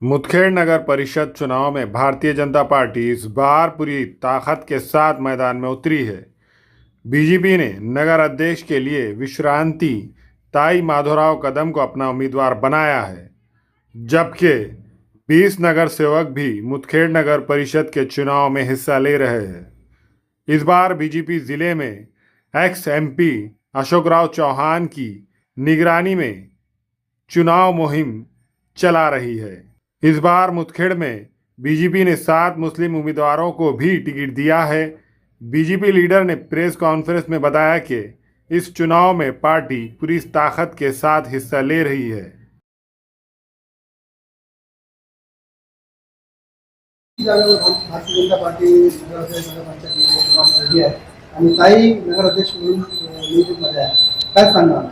मुदखेड़ नगर परिषद चुनाव में भारतीय जनता पार्टी इस बार पूरी ताकत के साथ मैदान में उतरी है। बीजेपी ने नगर अध्यक्ष के लिए विश्रांति ताई माधोराव कदम को अपना उम्मीदवार बनाया है, जबकि 20 नगर सेवक भी मुदखेड़ नगर परिषद के चुनाव में हिस्सा ले रहे हैं। इस बार बीजेपी जिले में एक्स एमपी अशोक राव चौहान की निगरानी में चुनाव मुहिम चला रही है। इस बार मुदखेड़ में बीजेपी ने 7 मुस्लिम उम्मीदवारों को भी टिकट दिया है। बीजेपी लीडर ने प्रेस कॉन्फ्रेंस में बताया कि इस चुनाव में पार्टी पूरी ताकत के साथ हिस्सा ले रही है। भारतीय जनता पार्टी आणि ताई नगराध्यक्ष म्हणून निवडून आल्या, काय सांगणार?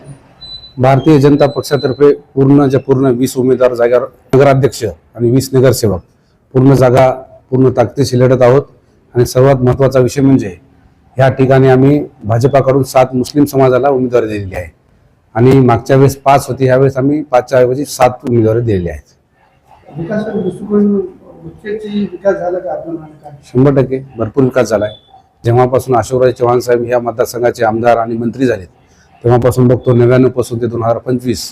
भारतीय जनता पक्षातर्फे पूर्ण 20 उमेदवार जागा नगराध्यक्ष आणि 20 नगरसेवक पूर्ण जागा पूर्ण ताकदीशी लढत आहोत। आणि सर्वात महत्त्वाचा विषय म्हणजे ह्या ठिकाणी आम्ही भाजपाकडून 7 मुस्लिम समाजाला उमेदवारी दिलेली आहे आणि मागच्या वेळेस 5 होती, ह्यावेळेस आम्ही 5च्या ऐवजी 7 उमेदवारी दिलेली आहेत। विकासाचा दृष्टिकोन मुख्यची विकास झाला का आपल्याला? 100% भरपूर विकास झाला आहे। जेव्हापासून अशोकराव चव्हाण साहेब ह्या मतदारसंघाचे आमदार आणि मंत्री झालेत तेव्हापासून बघतो 99 पासून ते 2025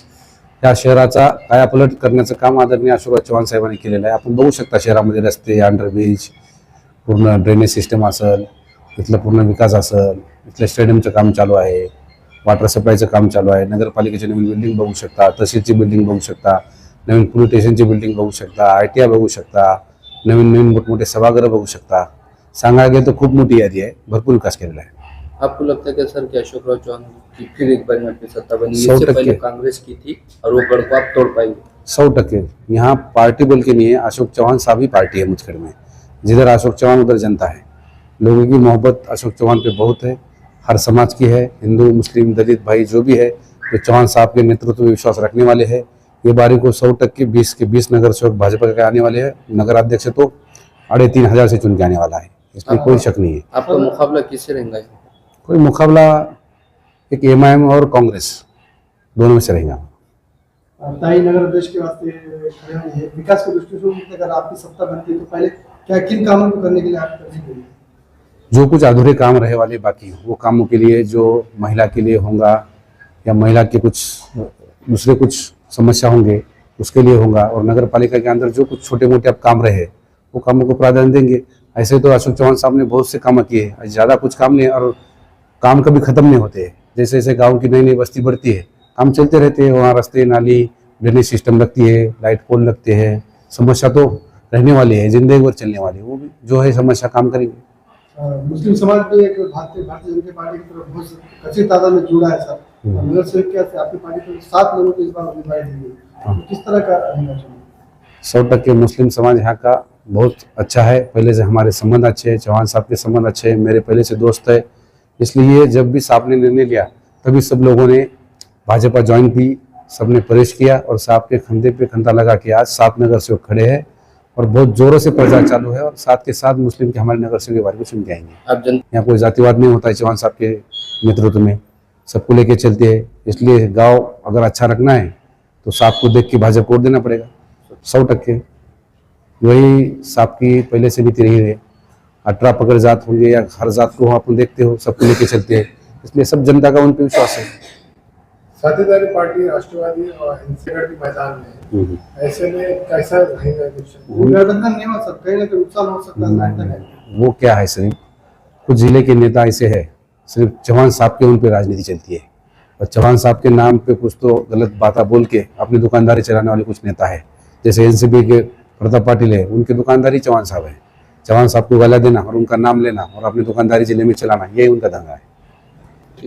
या शहराचा कायापलट करण्याचं काम आदरणीय अशोकराव चव्हाण साहेबांनी केलेलं आहे। आपण बघू शकता शहरामध्ये रस्ते, अंडरब्रिज, पूर्ण ड्रेनेज सिस्टम असेल, इथलं पूर्ण विकास असेल, इथलं स्टेडियमचं काम चालू आहे, वॉटर सप्लायचं काम चालू आहे, नगरपालिकेची नवीन बिल्डिंग बघू शकता, तहसीलची बिल्डिंग बघू शकता, नवीन पोलीस स्टेशनची बिल्डिंग बघू शकता, ITI बघू शकता, नवीन मोठमोठे सभागृह बघू शकता। सांगायला गेलं तर खूप मोठी यादी आहे, भरपूर विकास केलेला आहे। आपको लगता है कि सर कि अशोक चौहान की फिर एक बार यहाँ पे सत्ता बनी? इससे पहले कांग्रेस की थी और वो गढ़ को आप तोड़ पाएंगे? 100%। यहाँ पार्टी बोल के नहीं है, अशोक चौहान साहब ही पार्टी है मुदखेड़ में। जिधर अशोक चौहान उधर जनता है। लोगों की मोहब्बत अशोक चौहान पे बहुत है, हर समाज की है, हिंदू मुस्लिम दलित भाई जो भी है तो चौहान साहब के नेतृत्व में विश्वास रखने वाले हैं। ये बारी को 100% 20 के 20 नगर सेवक भाजपा के आने वाले हैं। नगराध्यक्ष तो 3,500 से चुन के आने वाला है, इसमें कोई शक नहीं है। आपका मुकाबला किससे रहेगा? कोई मुकाबला एक MIM और कांग्रेस दोनों में से रहेगा। ताई नगराध्यक्ष के वास्ते खड़े हुए हैं। विकास के दृष्टिकोण से अगर आपकी सत्ता बनती है तो पहले क्या किन कामों को करने के लिए आप तरजीह देंगे? जो कुछ अधूरे काम रहे वाले बाकी वो कामों के लिए, जो महिला के लिए होगा या महिला के कुछ दूसरे कुछ समस्या होंगे उसके लिए होगा, और नगर पालिका के अंदर जो कुछ छोटे मोटे अब काम रहे वो कामों को प्राधान्य देंगे। ऐसे तो अशोक चौहान साहब ने बहुत से काम किए, ज़्यादा कुछ काम नहीं, और काम कभी ख़त्म नहीं होते। जैसे जैसे गांव की नई नई बस्ती बढ़ती है काम चलते रहते हैं, वहाँ रास्ते नाली ड्रेनेज सिस्टम लगती है, लाइट पोल लगते हैं, समस्या तो रहने वाली है, जिंदगी भर चलने वाली है, वो भी जो है समस्या काम करेंगे। मुस्लिम समाज भी एक भारतीय जनता पार्टी की तरफ बहुत कच्ची तादाद में जुड़ा है सर। नगर सेवक क्या से आपकी पार्टी को 7 लोगों को इस बार उम्मीदवारी दी गई, किस तरह का रहना चाहिए? 100% मुस्लिम समाज यहाँ का बहुत अच्छा है, पहले से हमारे संबंध अच्छे हैं, चौहान साहब के संबंध अच्छे हैं, मेरे पहले से दोस्त है। इसलिए जब भी साहब ने निर्णय लिया तभी सब लोगों ने भाजपा ज्वाइन की, सबने प्रवेश किया और साहब के कंधे पे कंधा लगा के आज 7 नगर सेवक खड़े हैं और बहुत जोरों से प्रचार चालू है, और 7 के 7 मुस्लिम के हमारे नगर सेवक के बारे में सुन के आएंगे। यहाँ कोई जातिवाद नहीं होता है, चौहान साहब के नेतृत्व में सबको लेके चलते हैं। इसलिए गाँव अगर अच्छा रखना है तो साहब को देख के भाजपा को वोट देना पड़ेगा 100%। वही साहब की पहले से नीति रही है, 18 पकड़ जात होंगे या हर जात को अपन देखते हो सबको लेके चलते हैं, इसलिए सब जनता का उन पर विश्वास है। साथीदारी पार्टी राष्ट्रवादी और NCR के मैदान में, ऐसे में कैसा रहेगा? गठबंधन नहीं हो सकता, कहीं ना कहीं नुकसान हो सकता है। वो क्या है, सिर्फ कुछ जिले के नेता ऐसे है, सिर्फ चौहान साहब के उन पे राजनीति चलती है, और चौहान साहब के नाम पे कुछ तो गलत बातें बोल के अपनी दुकानदारी चलाने वाले कुछ नेता है। जैसे NCP के प्रताप पाटिल है, उनकी दुकानदारी चौहान साहब है। चौहान साहब को गाला देना और उनका नाम लेना और अपनी दुकानदारी जिले में चलाना, यही उनका धंधा है।